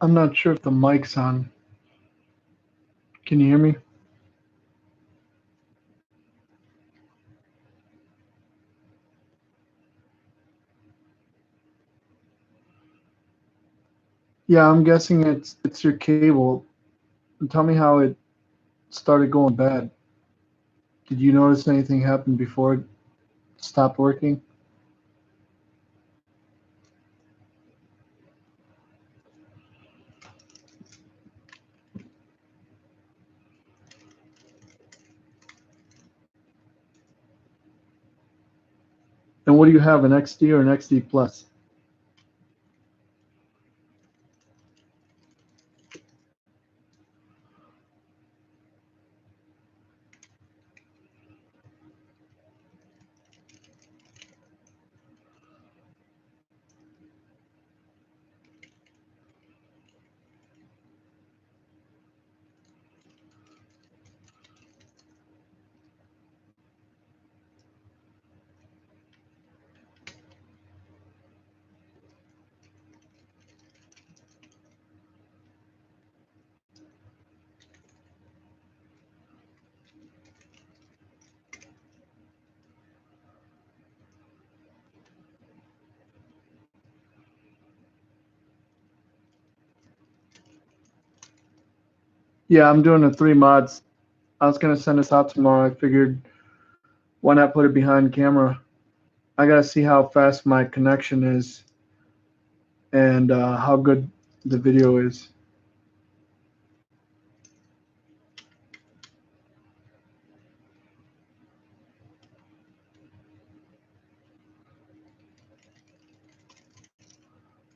I'm not sure if the mic's on. Can you hear me? Yeah, I'm guessing it's your cable. Tell me how it started going bad. Did you notice anything happened before it stopped working? And what do you have, an XD or an XD Plus? Yeah, I'm doing the 3 mods. I was gonna send this out tomorrow. I figured why not put it behind camera? I gotta see how fast my connection is and how good the video is.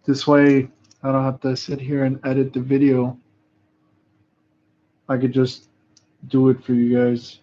This way, I don't have to sit here and edit the video. I could just do it for you guys.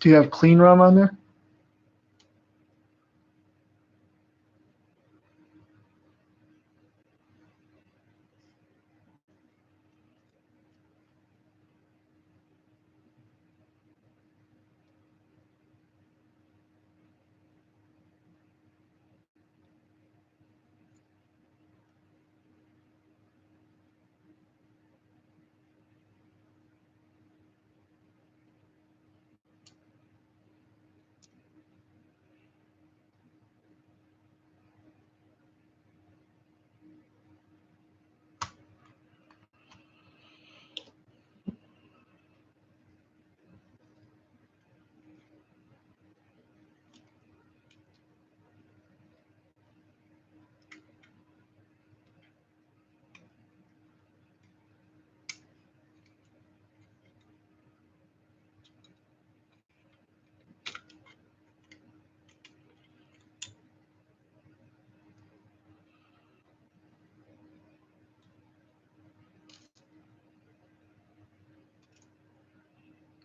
Do you have clean ROM on there?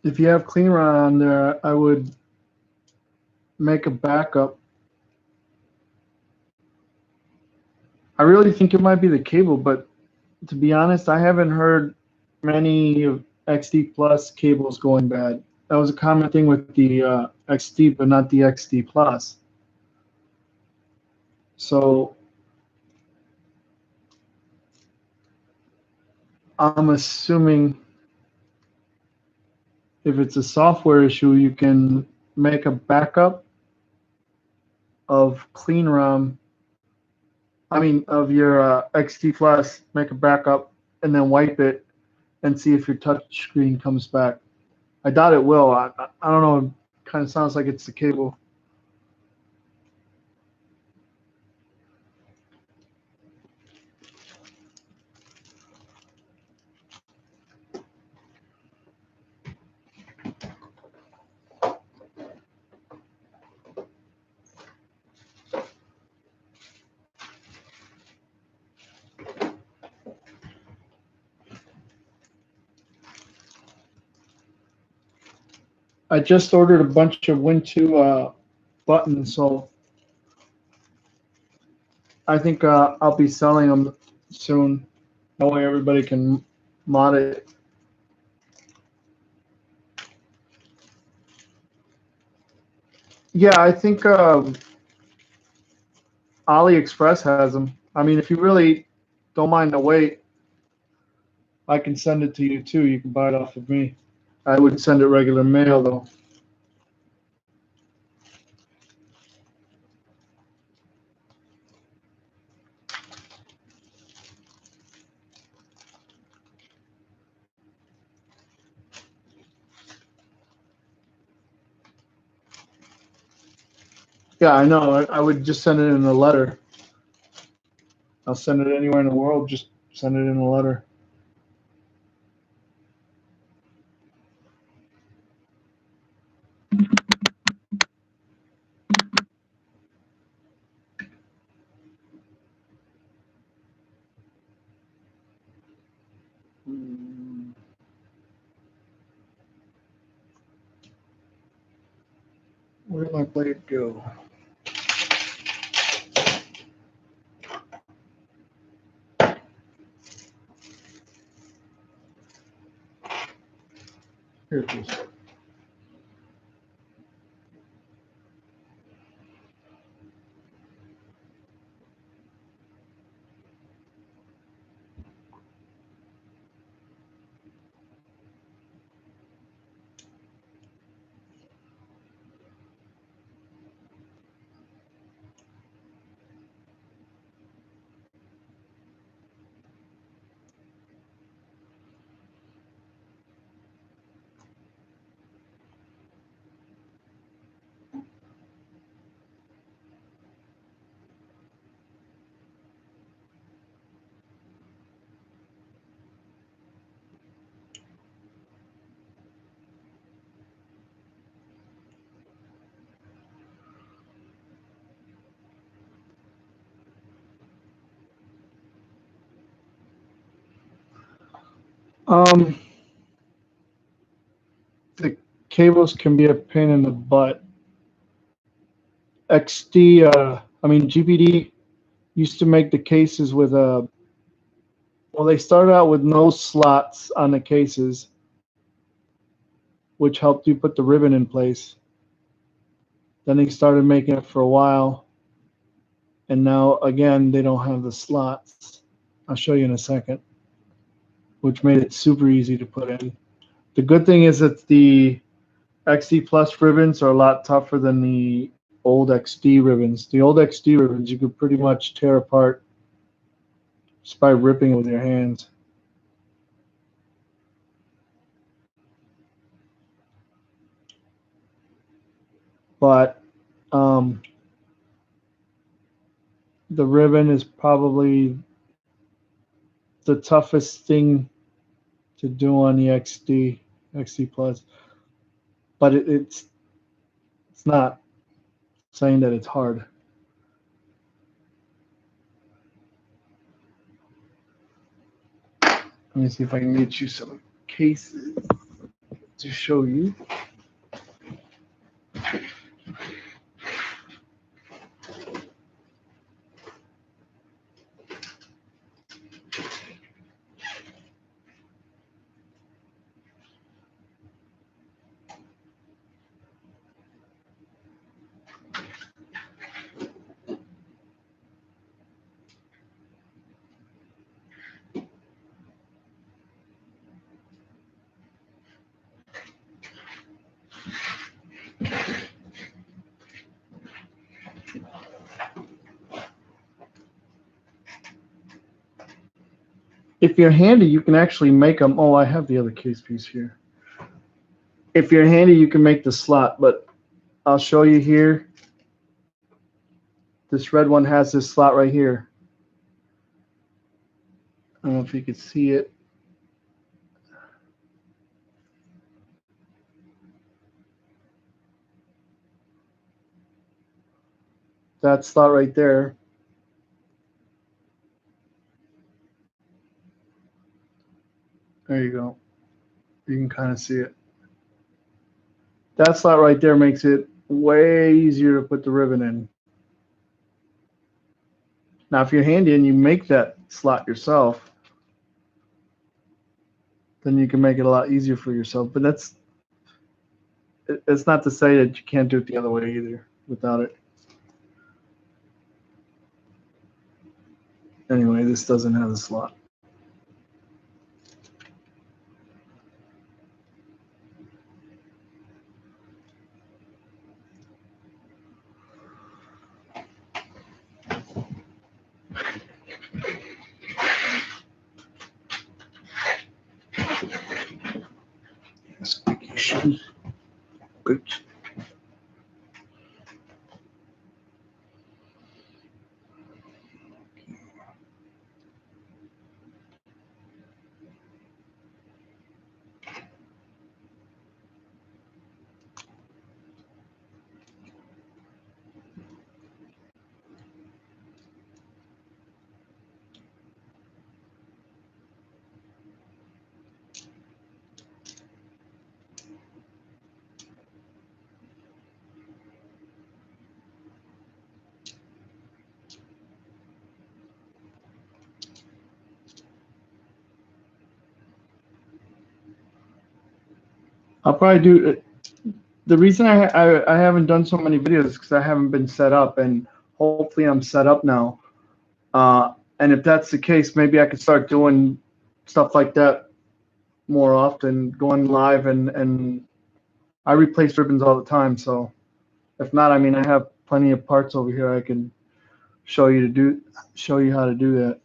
If you have clean ROM on there, I would make a backup. I really think it might be the cable, but to be honest, I haven't heard many of XD Plus cables going bad. That was a common thing with the XD, but not the XD Plus. So I'm assuming if it's a software issue, you can make a backup of clean ROM. I mean, of your XD Plus, make a backup and then wipe it and see if your touch screen comes back. I doubt it will. I don't know. Kind of sounds like it's the cable. I just ordered a bunch of Win2 buttons, so I think I'll be selling them soon. That way everybody can mod it. Yeah, I think AliExpress has them. I mean, if you really don't mind the wait, I can send it to you too. You can buy it off of me. I would send it regular mail though. Yeah, I know. I would just send it in a letter. I'll send it anywhere in the world. Just send it in a letter. Where did my blade go? Here it is. The cables can be a pain in the butt. GPD used to make the cases with well, they started out with no slots on the cases, which helped you put the ribbon in place. Then they started making it for a while, and now again they don't have the slots. I'll show you in a second, which made it super easy to put in. The good thing is that the XD Plus ribbons are a lot tougher than the old XD ribbons. The old XD ribbons you could pretty much tear apart just by ripping it with your hands. But the ribbon is probably the toughest thing to do on the XD Plus. But it's not saying that it's hard. Let me see if I can get you some cases to show you. If you're handy, you can actually make them. Oh, I have the other case piece here. If you're handy, you can make the slot, but I'll show you here. This red one has this slot right here. I don't know if you can see it. That slot right there. There you go. You can kind of see it. That slot right there makes it way easier to put the ribbon in. Now, if you're handy and you make that slot yourself, then you can make it a lot easier for yourself. But it's not to say that you can't do it the other way either without it. Anyway, this doesn't have a slot. Good. I'll probably do. The reason I haven't done so many videos is because I haven't been set up, and hopefully I'm set up now. And if that's the case, maybe I could start doing stuff like that more often, going live, and I replace ribbons all the time. So if not, I mean, I have plenty of parts over here I can show you how to do that.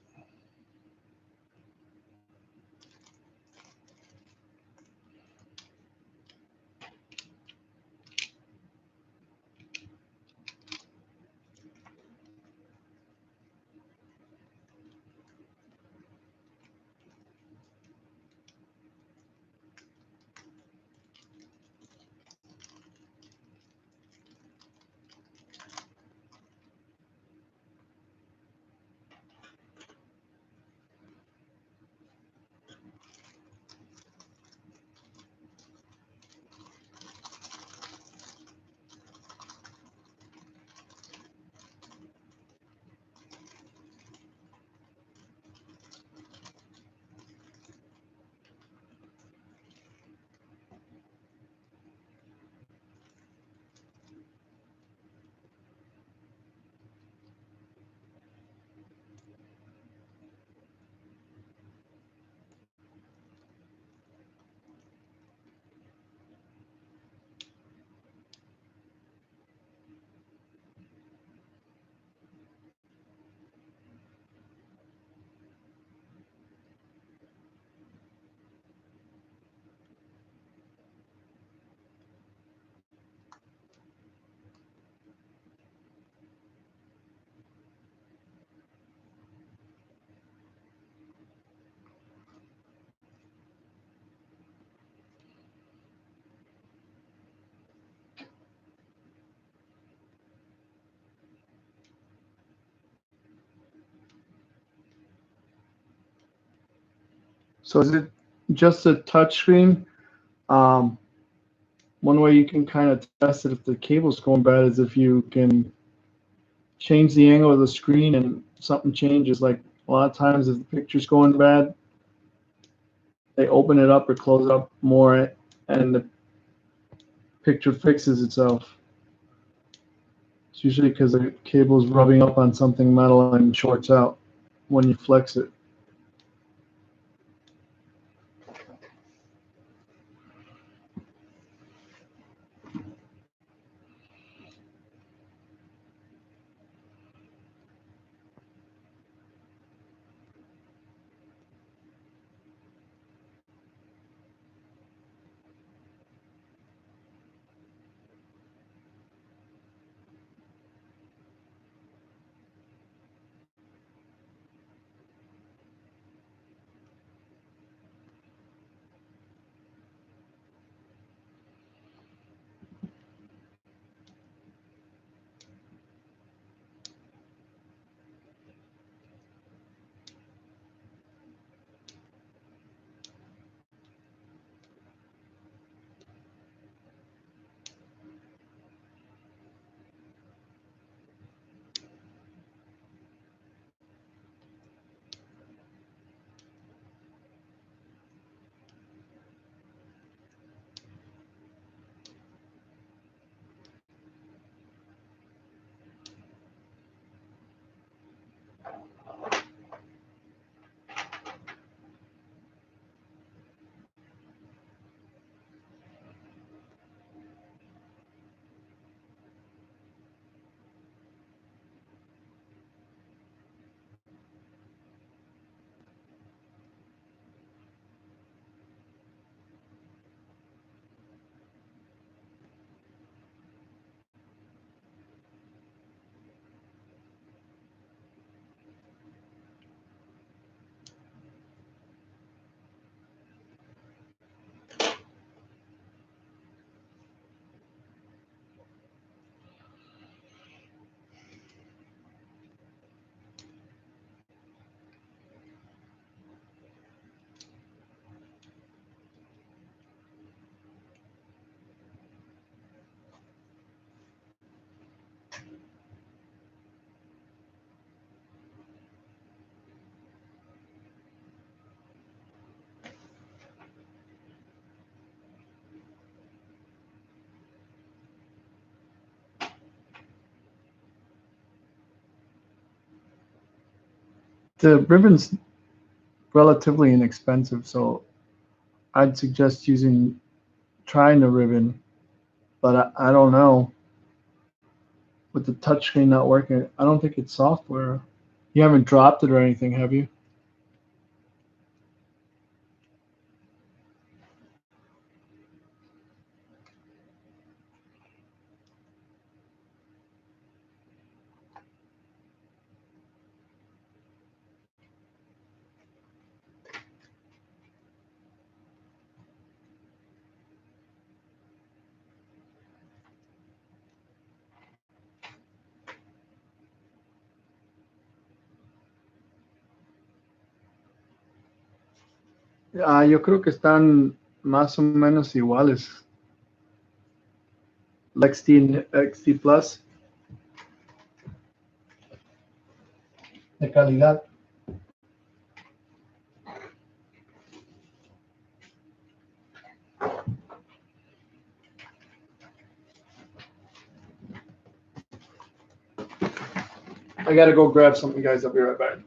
So is it just a touch screen? One way you can kind of test it if the cable's going bad is if you can change the angle of the screen and something changes. Like a lot of times if the picture's going bad, they open it up or close it up more and the picture fixes itself. It's usually because the cable's rubbing up on something metal and shorts out when you flex it. The ribbon's relatively inexpensive, so I'd suggest trying the ribbon, but I don't know. With the touchscreen not working, I don't think it's software. You haven't dropped it or anything, have you? Yo creo que están más o menos iguales. XT Plus de calidad. I gotta go grab something, guys. I'll be right back.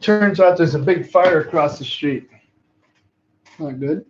Turns out there's a big fire across the street. Not good.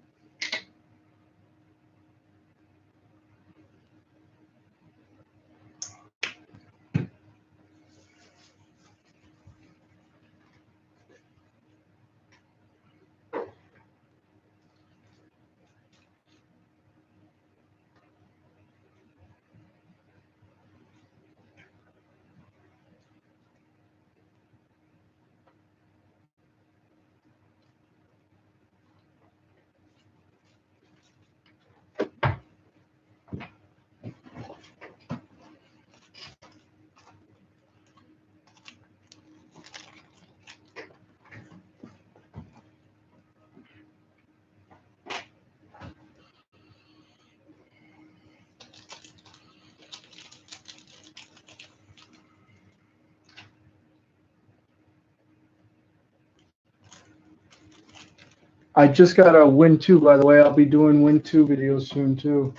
I just got a Win 2, by the way. I'll be doing Win 2 videos soon, too.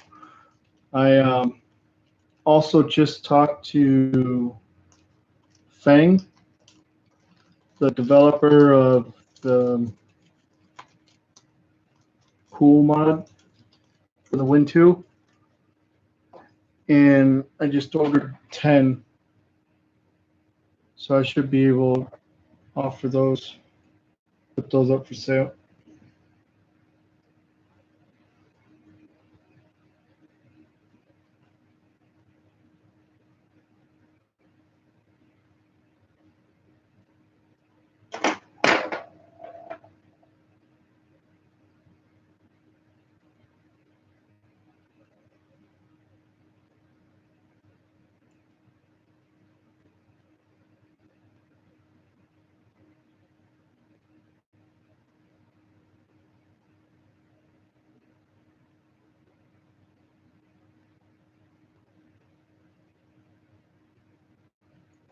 I also just talked to Fang, the developer of the Cool mod for the Win 2, and I just ordered 10, so I should be able to offer those, put those up for sale.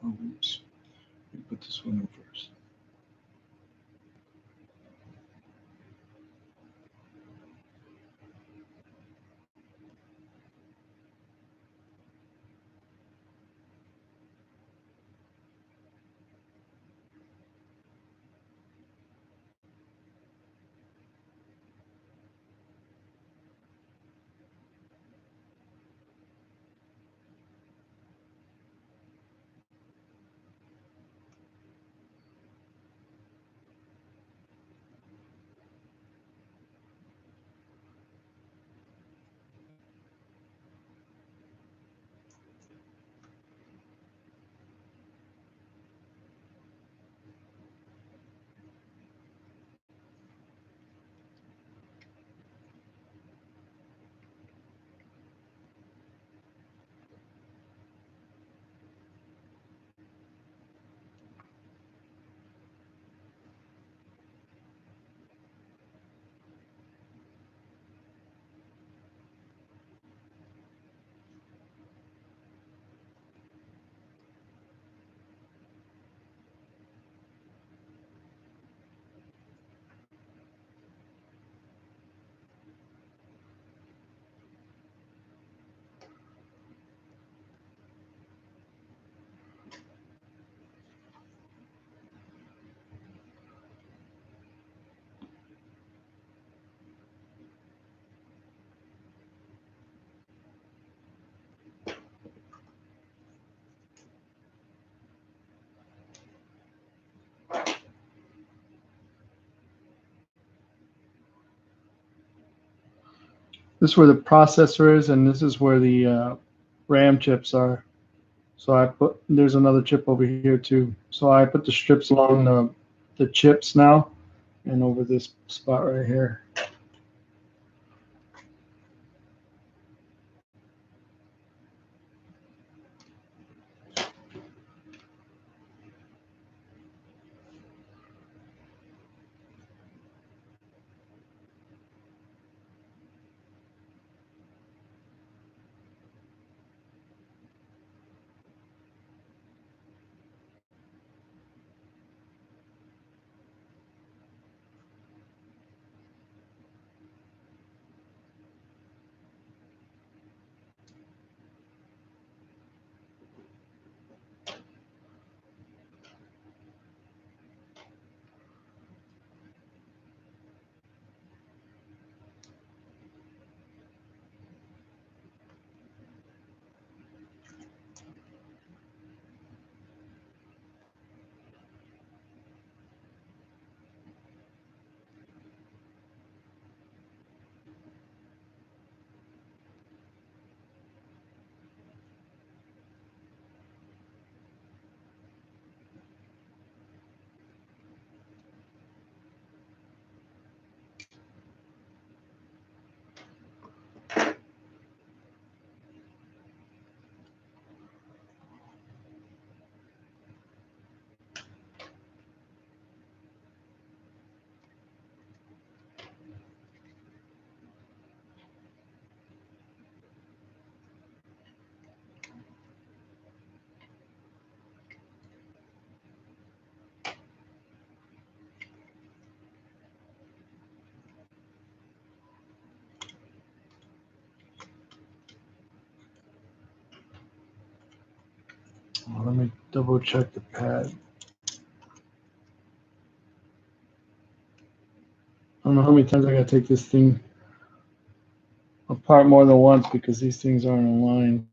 Oh, oops. Let me put this one in first. This is where the processor is, and this is where the RAM chips are. So there's another chip over here too. So I put the strips along the chips now, and over this spot right here. Let me double check the pad. I don't know how many times I gotta take this thing apart more than once because these things aren't aligned.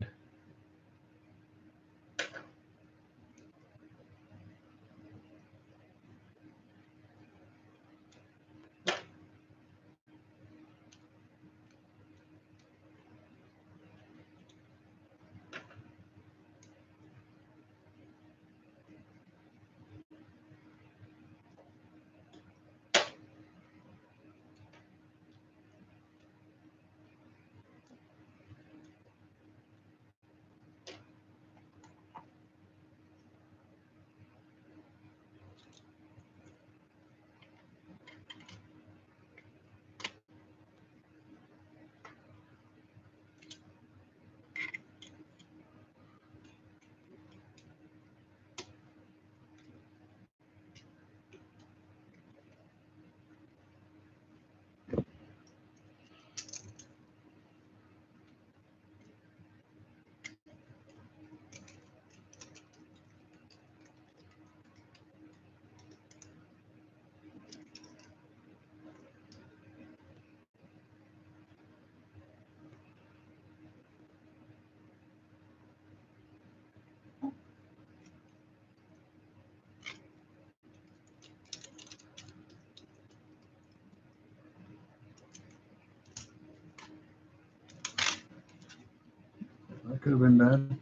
could have been bad.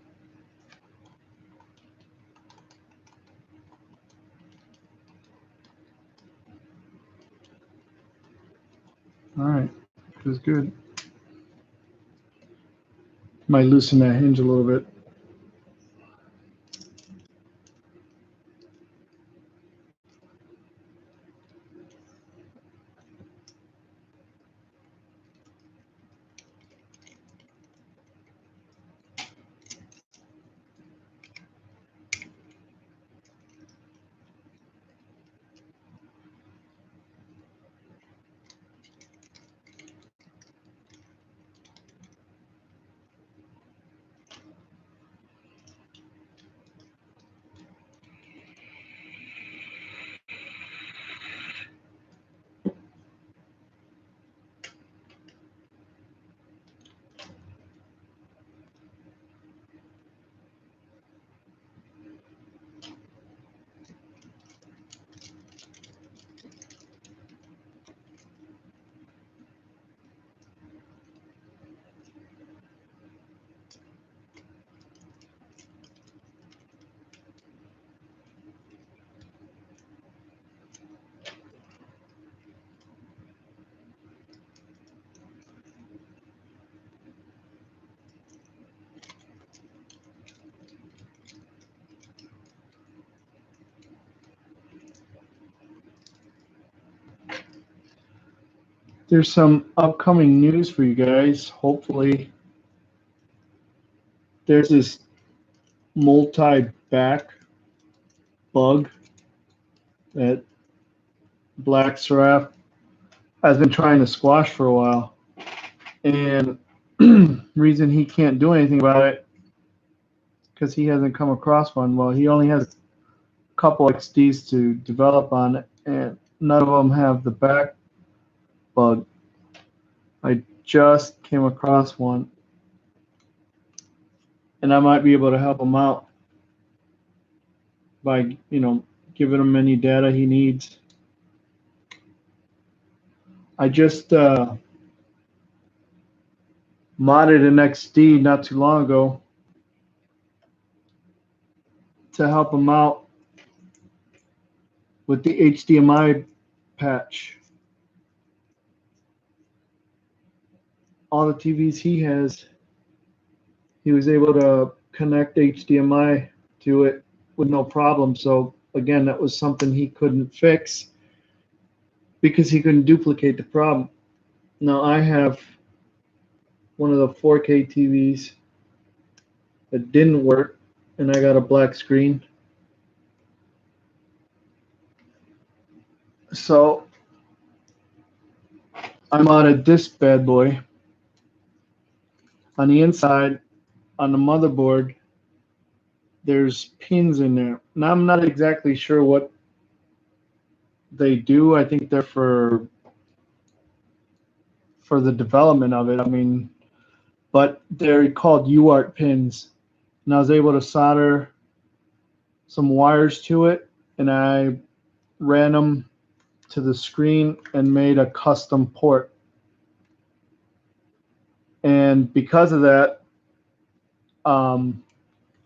All right, feels good. Might loosen that hinge a little bit. There's some upcoming news for you guys. Hopefully, there's this multi-back bug that Black Seraph has been trying to squash for a while. And reason he can't do anything about it because he hasn't come across one. Well, he only has a couple XDs to develop on, and none of them have the back bug. I just came across one, and I might be able to help him out by, giving him any data he needs. I just modded an XD not too long ago to help him out with the HDMI patch. All the TVs he has, he was able to connect HDMI to it with no problem. So again, that was something he couldn't fix because he couldn't duplicate the problem. Now I have one of the 4K TVs that didn't work, and I got a black screen. So I modded this bad boy. On the inside, on the motherboard, there's pins in there. Now I'm not exactly sure what they do. I think they're for the development of it. I mean, but they're called UART pins. And I was able to solder some wires to it, and I ran them to the screen and made a custom port. And because of that, I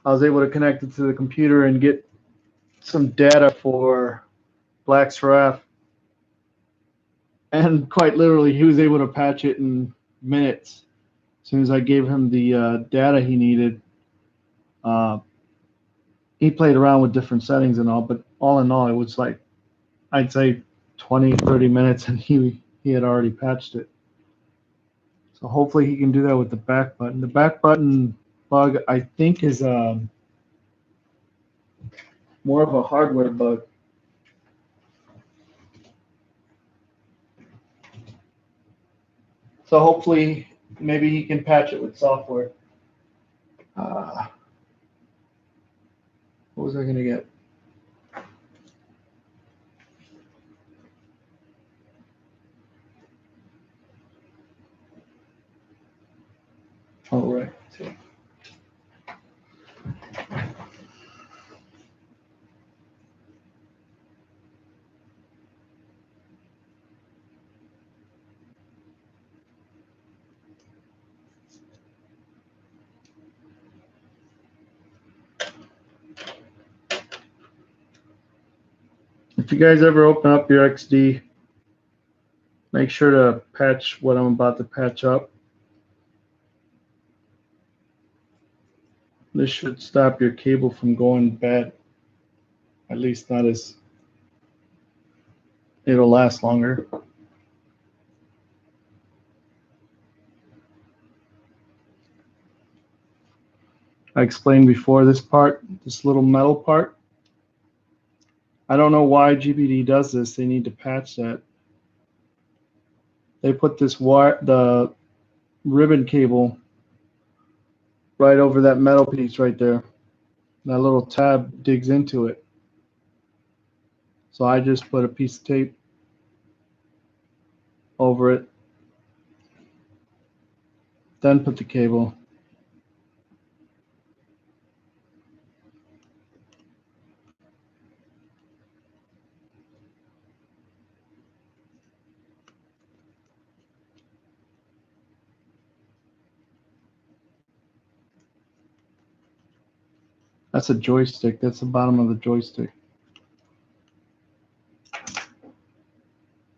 was able to connect it to the computer and get some data for Black Seraph. And quite literally, he was able to patch it in minutes. As soon as I gave him the data he needed, he played around with different settings and all, but all in all, it was like, I'd say 20, 30 minutes, and he had already patched it. So hopefully he can do that with the back button. The back button bug, I think, is more of a hardware bug. So hopefully, maybe he can patch it with software. What was I going to get? Oh, right. If you guys ever open up your XD, make sure to patch what I'm about to patch up. This should stop your cable from going bad. At least not as, it'll last longer. I explained before this part, this little metal part. I don't know why GPD does this. They need to patch that. They put this wire, the ribbon cable, right over that metal piece right there. That little tab digs into it. So I just put a piece of tape over it, then put the cable. That's a joystick. That's the bottom of the joystick.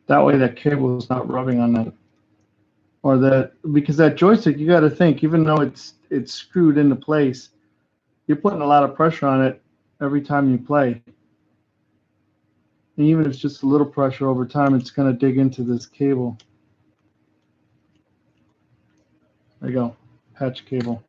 That way that cable is not rubbing on that. Or that, because that joystick, you got to think, even though it's screwed into place, you're putting a lot of pressure on it every time you play. And even if it's just a little pressure over time, it's going to dig into this cable. There you go, patch cable.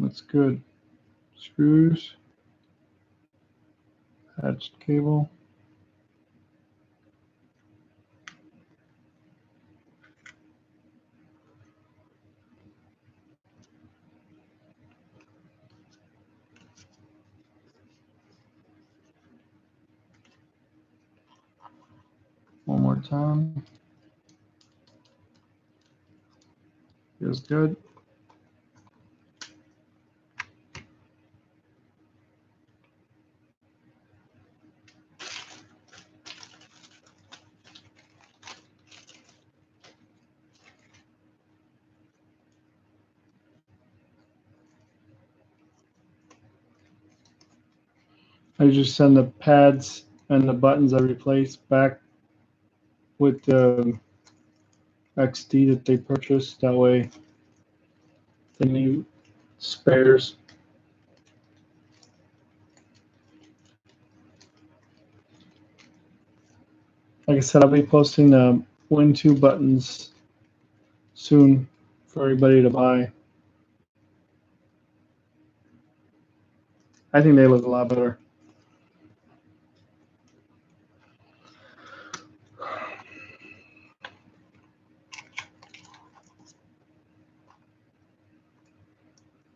That's good. Screws, patched cable. One more time. Feels good. I just send the pads and the buttons I replaced back with the XD that they purchased. That way, the new spares. Like I said, I'll be posting the Win2 buttons soon for everybody to buy. I think they look a lot better.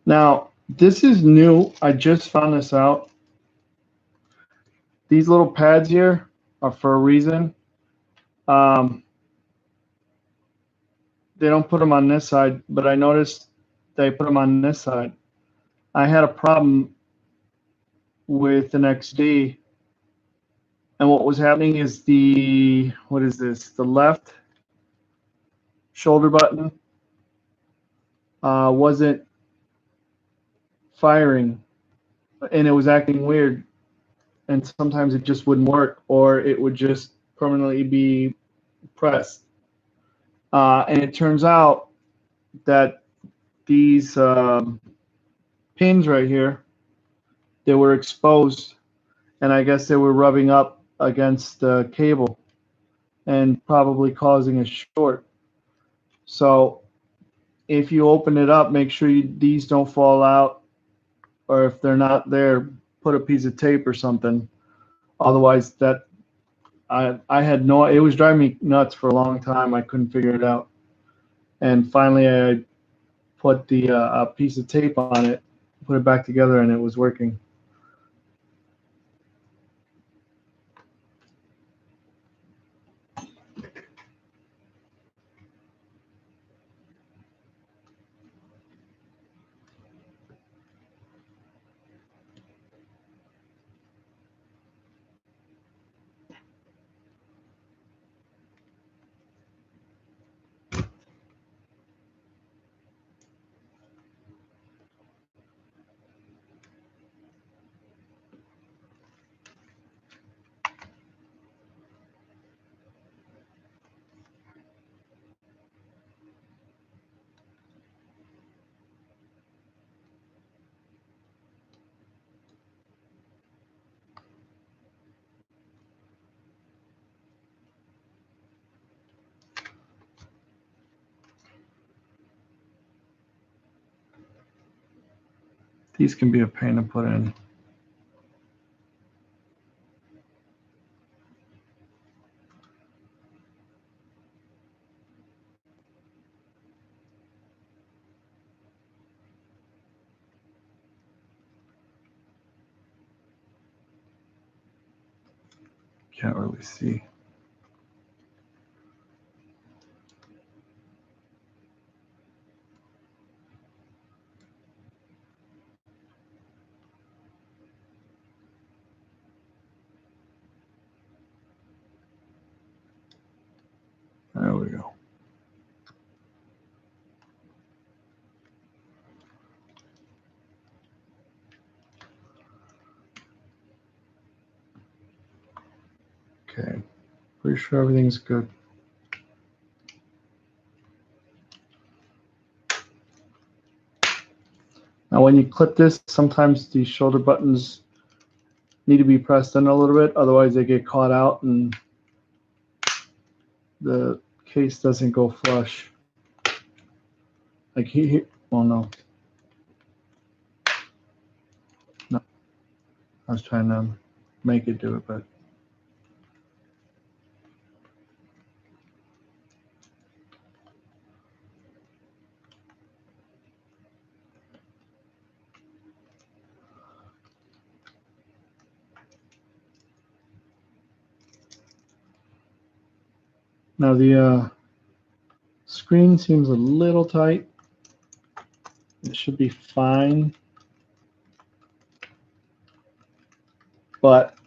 Now, this is new. I just found this out. These little pads here are for a reason. They don't put them on this side, but I noticed they put them on this side. I had a problem with an XD, and what was happening is what is this? The left shoulder button wasn't firing, and it was acting weird. And sometimes it just wouldn't work, or it would just permanently be pressed. And it turns out that these pins right here, they were exposed, and I guess they were rubbing up against the cable and probably causing a short. So if you open it up, make sure these don't fall out, or if they're not there, put a piece of tape or something. Otherwise, I had no, it was driving me nuts for a long time. I couldn't figure it out. And finally, I put the a piece of tape on it, put it back together, and it was working. These can be a pain to put in. Can't really see. There we go. Okay, pretty sure everything's good. Now when you clip this, sometimes the shoulder buttons need to be pressed in a little bit, otherwise they get caught out and the case doesn't go flush. Like oh no. No. I was trying to make it do it, but now the screen seems a little tight. It should be fine. But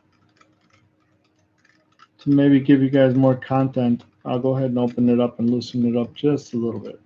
to maybe give you guys more content, I'll go ahead and open it up and loosen it up just a little bit.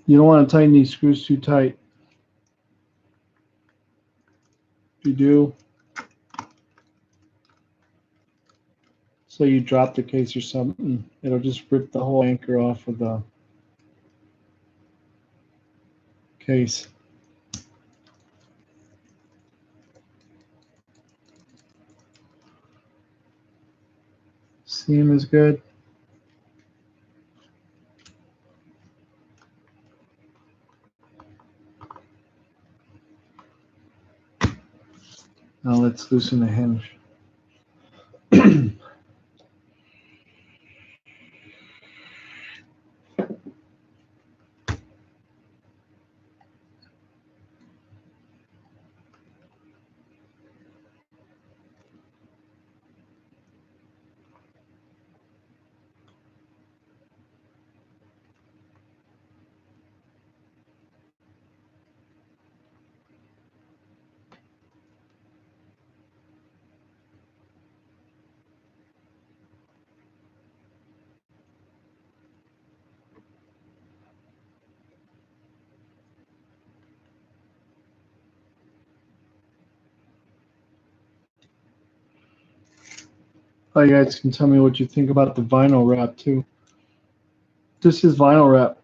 You don't want to tighten these screws too tight. If you do, so you drop the case or something, it'll just rip the whole anchor off of the case. Seam is good. Now let's loosen the hinge. Oh, you guys can tell me what you think about the vinyl wrap too. This is vinyl wrap.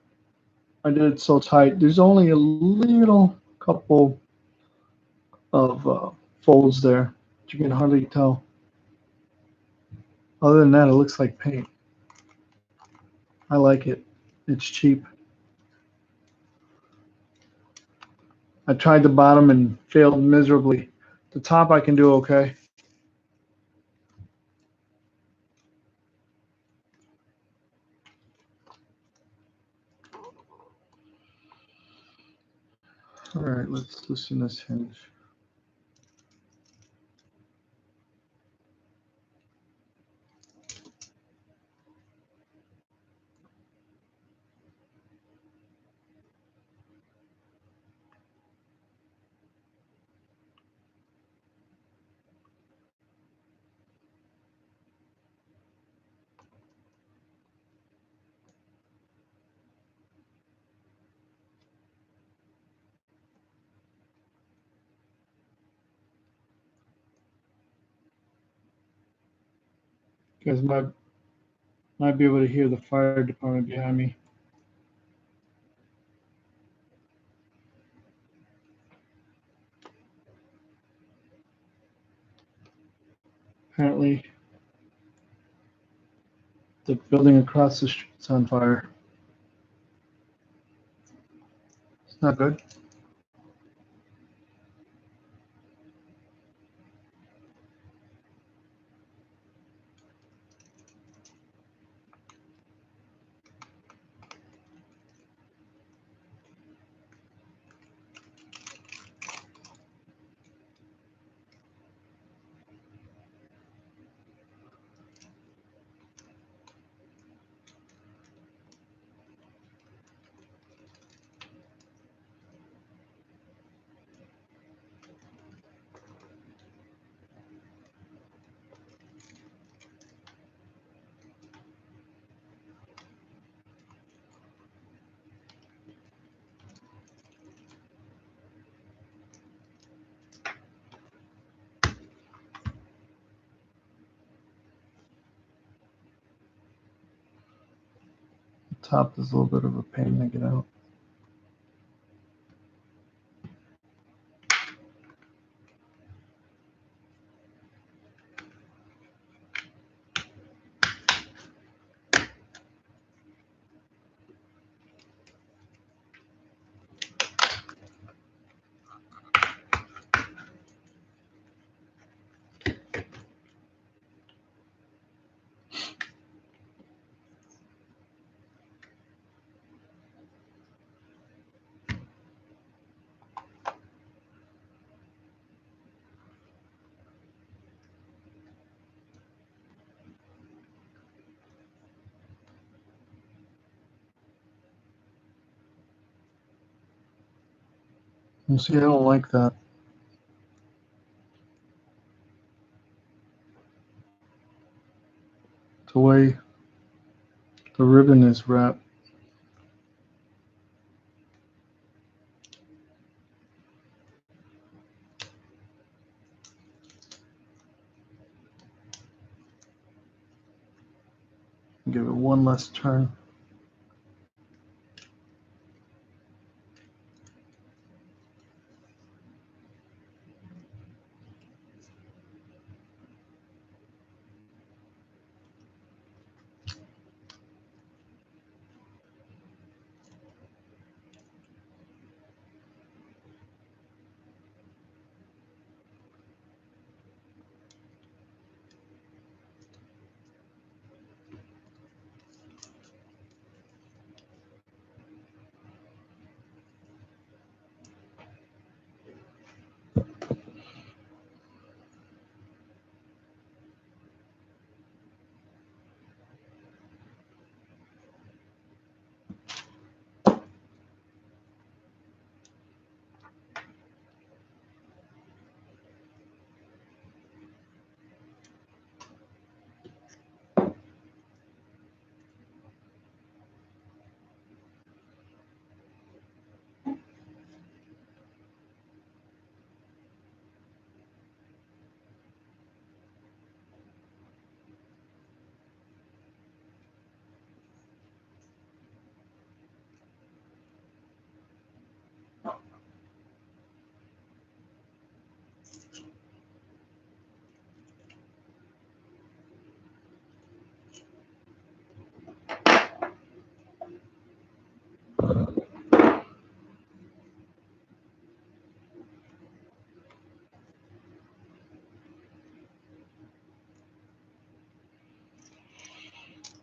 I did it so tight. There's only a little couple of folds there. You can hardly tell. Other than that, it looks like paint. I like it. It's cheap. I tried the bottom and failed miserably. The top I can do okay. All right, let's loosen this hinge. You guys might be able to hear the fire department behind me. Apparently, the building across the street's on fire. It's not good. The top is a little bit of a pain to get out. You see, I don't like that. The way the ribbon is wrapped. Give it one last turn.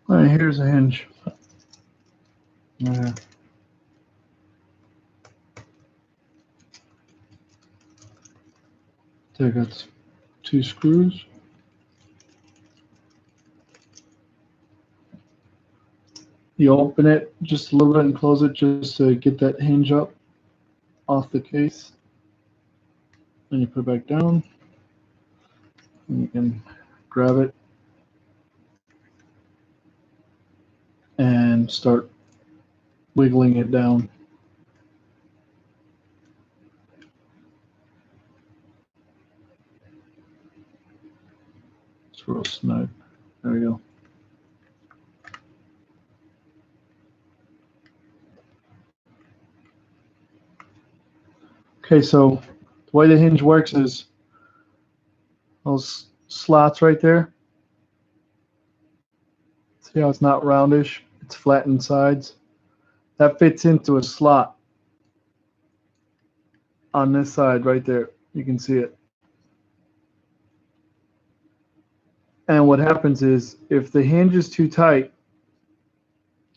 All right, here's a hinge. Yeah. Take out 2 screws. You open it just a little bit and close it just to get that hinge up off the case. Then you put it back down. And you can grab it and start wiggling it down. It's real snug. There we go. Okay, so the way the hinge works is those slots right there. See how it's not roundish? It's flattened sides. That fits into a slot on this side right there. You can see it. And what happens is if the hinge is too tight,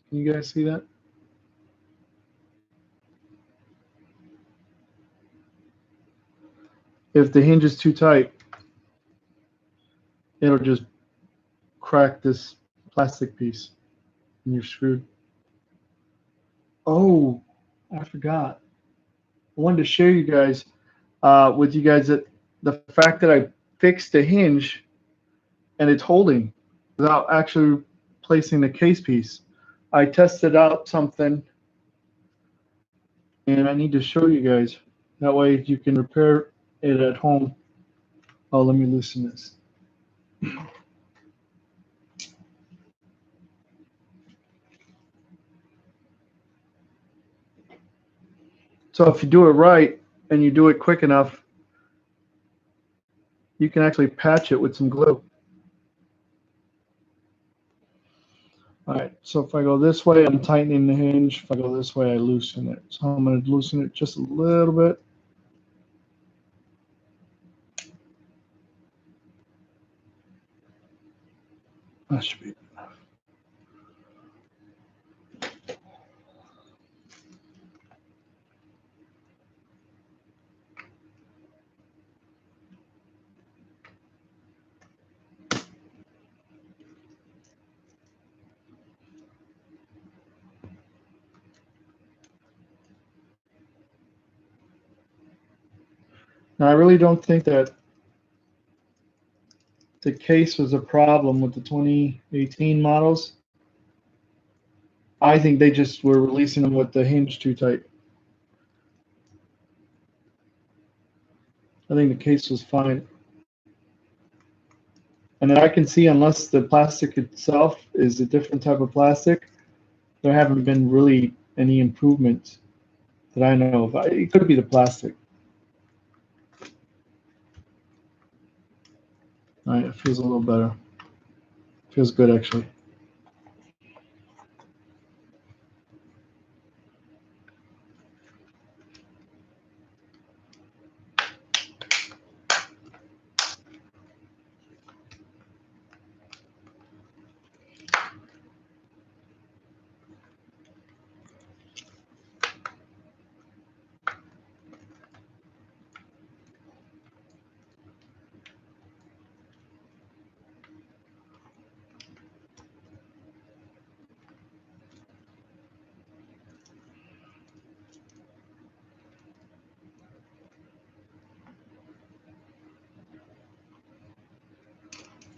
can you guys see that? If the hinge is too tight, it'll just crack this plastic piece and you're screwed. Oh, I forgot. I wanted to share you guys with you guys that the fact that I fixed the hinge and it's holding without actually placing the case piece. I tested out something and I need to show you guys. That way you can repair it at home. Oh, let me loosen this. So if you do it right and you do it quick enough, you can actually patch it with some glue. All right, so if I go this way, I'm tightening the hinge. If I go this way, I loosen it. So I'm going to loosen it just a little bit. That should be enough. Now, I really don't think that the case was a problem with the 2018 models. I think they just were releasing them with the hinge too tight. I think the case was fine. And then I can see, unless the plastic itself is a different type of plastic, there haven't been really any improvements that I know of. It could be the plastic. All right, it feels a little better. Feels good, actually.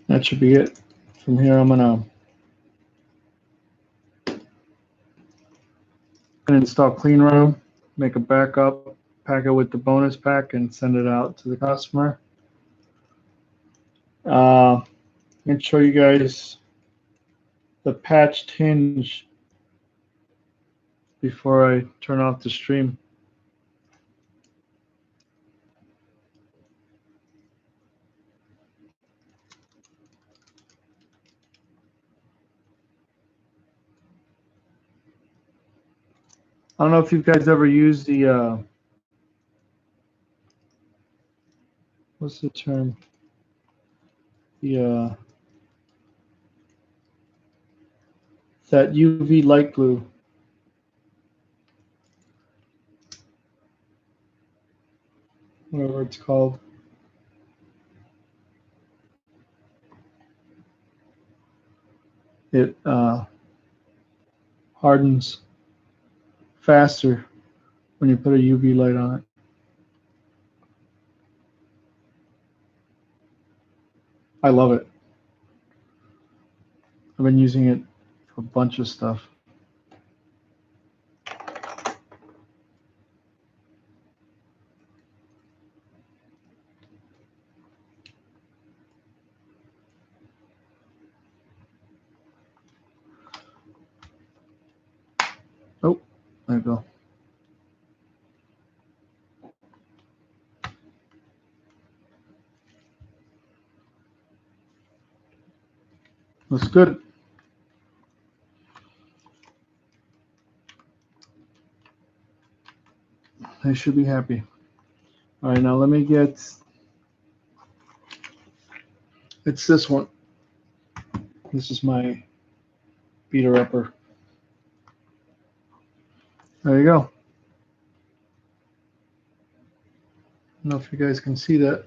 That should be it. From here, I'm gonna install Clean Room, make a backup, pack it with the bonus pack, and send it out to the customer. And show you guys the patched hinge before I turn off the stream. I don't know if you guys ever used the what's the term? The that UV light glue. Whatever it's called. It hardens faster when you put a UV light on it. I love it. I've been using it for a bunch of stuff. There you go. Looks good. They should be happy. All right, now let me get, it's this one. This is my beater upper. There you go. I don't know if you guys can see that.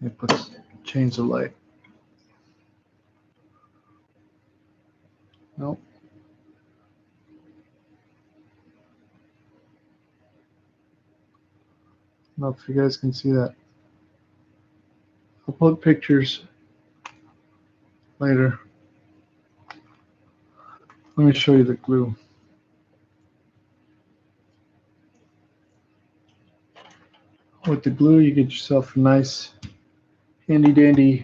Let me change the light. Nope. I don't know if you guys can see that. I'll put pictures later. Let me show you the glue. With the glue, you get yourself a nice handy dandy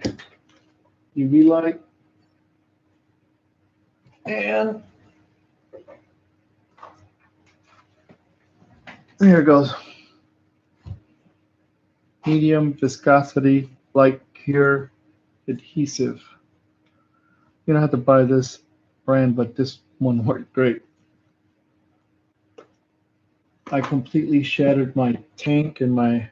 UV light. And here it goes. Medium viscosity, light cure adhesive. You don't have to buy this brand, but this one worked great. I completely shattered my tank and my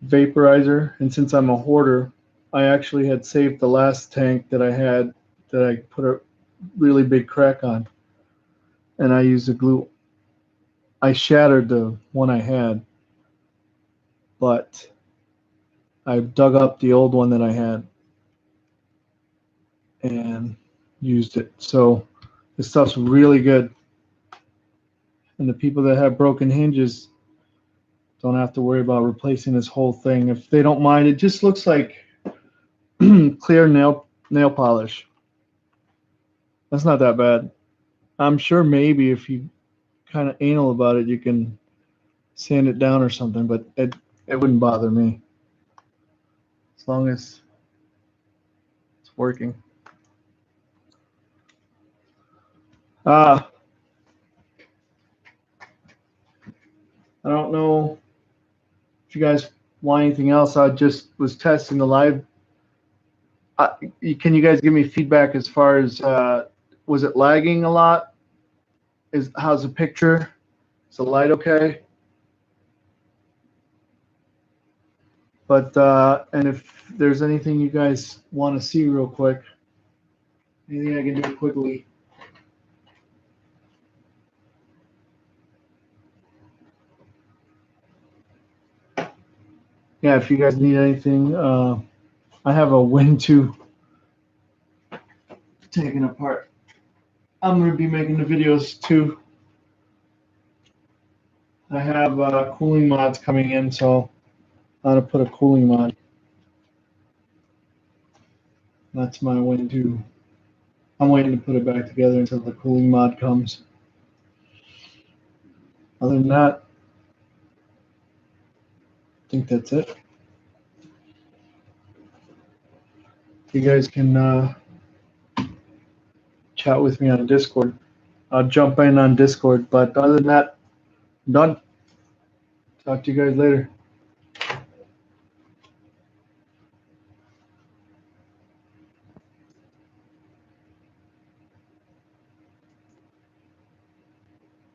vaporizer, and since I'm a hoarder, I actually had saved the last tank that I had that I put a really big crack on, and I used the glue. I shattered the one I had, but I dug up the old one that I had and used it. So this stuff's really good, and the people that have broken hinges don't have to worry about replacing this whole thing. If they don't mind, it just looks like clear nail polish. That's not that bad. I'm sure maybe if you kind of anal about it, you can sand it down or something, but it wouldn't bother me as long as it's working. I don't know if you guys want anything else. I just was testing the live. Can you guys give me feedback as far as was it lagging a lot? How's the picture? Is the light okay? But and if there's anything you guys want to see real quick, anything I can do quickly. Yeah, if you guys need anything, I have a Win2 taken apart. I'm going to be making the videos too. I have cooling mods coming in, so I'm going to put a cooling mod. That's my Win2. I'm waiting to put it back together until the cooling mod comes. Other than that, I think that's it. You guys can chat with me on Discord. I'll jump in on Discord, but other than that, I'm done. Talk to you guys later.